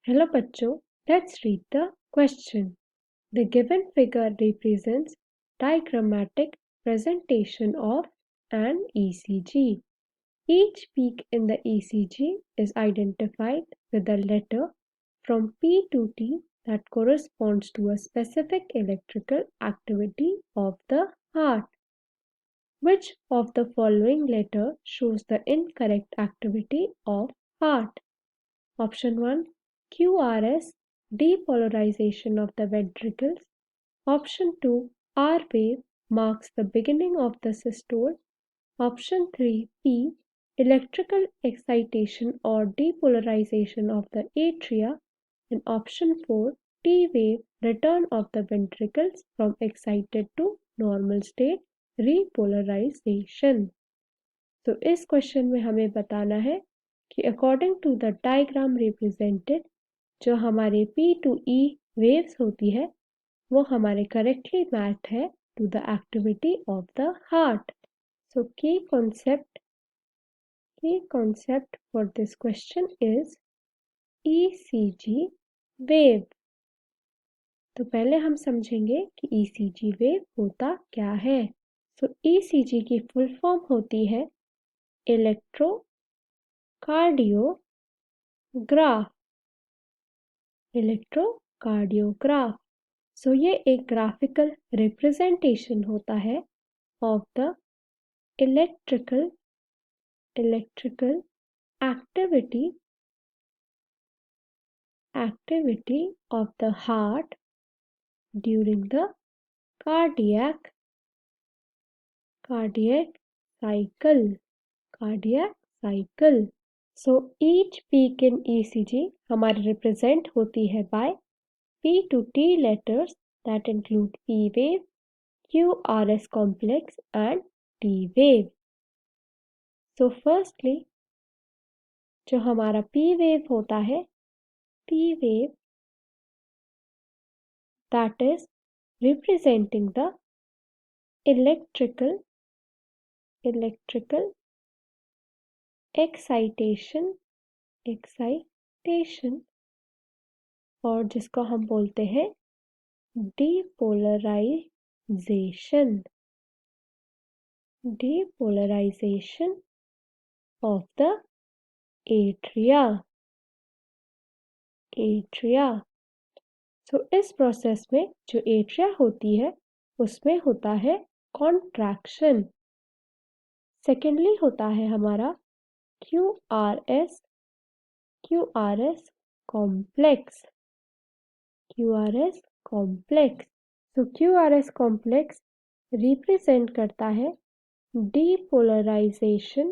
Hello बच्चों, let's read the question. The given figure represents diagrammatic presentation of an ECG. Each peak in the ECG is identified with a letter from P to T that corresponds to a specific electrical activity of the heart. Which of the following letter shows the incorrect activity of heart? Option 1, QRS, depolarization of the ventricles. Option 2, R wave, marks the beginning of the systole. Option 3, P, electrical excitation or depolarization of the atria. And option 4, T wave, return of the ventricles from excited to normal state, repolarization. तो इस question में हमें बताना है कि according to the diagram represented जो हमारे P to E waves होती है वो हमारे करेक्टली मैच है to the activity of the heart. So key concept for this question is ECG wave. तो पहले हम समझेंगे कि ECG वेव होता क्या है. सो ECG की फुल फॉर्म होती है इलेक्ट्रोकार्डियोग्राफ. सो ये एक ग्राफिकल रिप्रेजेंटेशन होता है of the electrical activity of the heart during the cardiac cycle. So each peak in ECG हमारी represent होती है by P to T letters that include P wave, QRS complex and T wave. So firstly जो हमारा P wave होता है, P wave that is representing the electrical excitation और जिसको हम बोलते हैं depolarization of the atria. So इस प्रोसेस में जो एट्रिया होती है उसमें होता है कॉन्ट्रैक्शन. सेकेंडली होता है हमारा QRS complex. So QRS complex represent करता है depolarization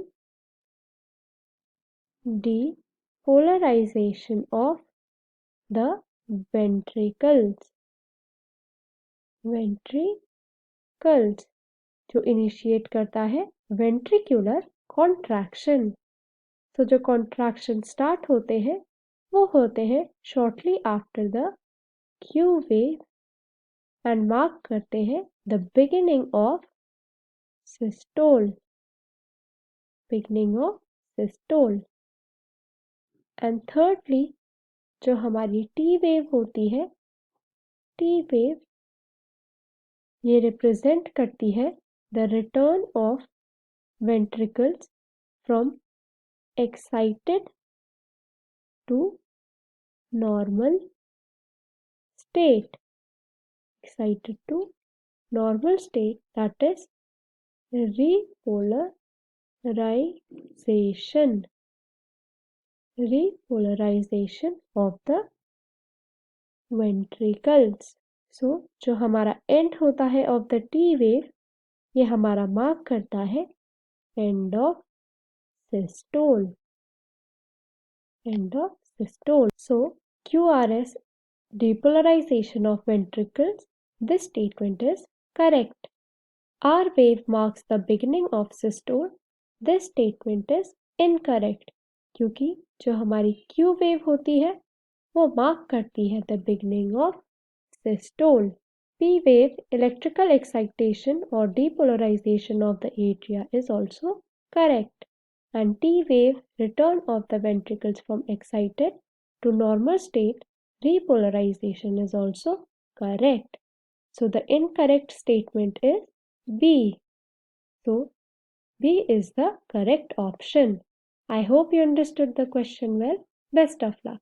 of the ventricles जो इनिशिएट करता है वेंट्रिकुलर कॉन्ट्रैक्शन. तो जो कॉन्ट्रैक्शन स्टार्ट होते हैं वो होते हैं shortly after the Q wave and mark करते हैं the beginning of systole. And thirdly जो हमारी T वेव होती है, T वेव ये रिप्रेजेंट करती है the return of ventricles from excited to normal state, that is repolarization of the ventricles. So जो हमारा एंड होता है ऑफ द टी वेव ये हमारा मार्क करता है end of systole. So QRS depolarization of ventricles, this statement is correct. R wave marks the beginning of systole, this statement is incorrect क्योंकि जो हमारी Q wave होती है वो मार्क करती है the beginning of systole. P wave electrical excitation or depolarization of the atria is also correct. And T wave return of the ventricles from excited to normal state, repolarization is also correct. So the incorrect statement is B. So B is the correct option. I hope you understood the question well. Best of luck.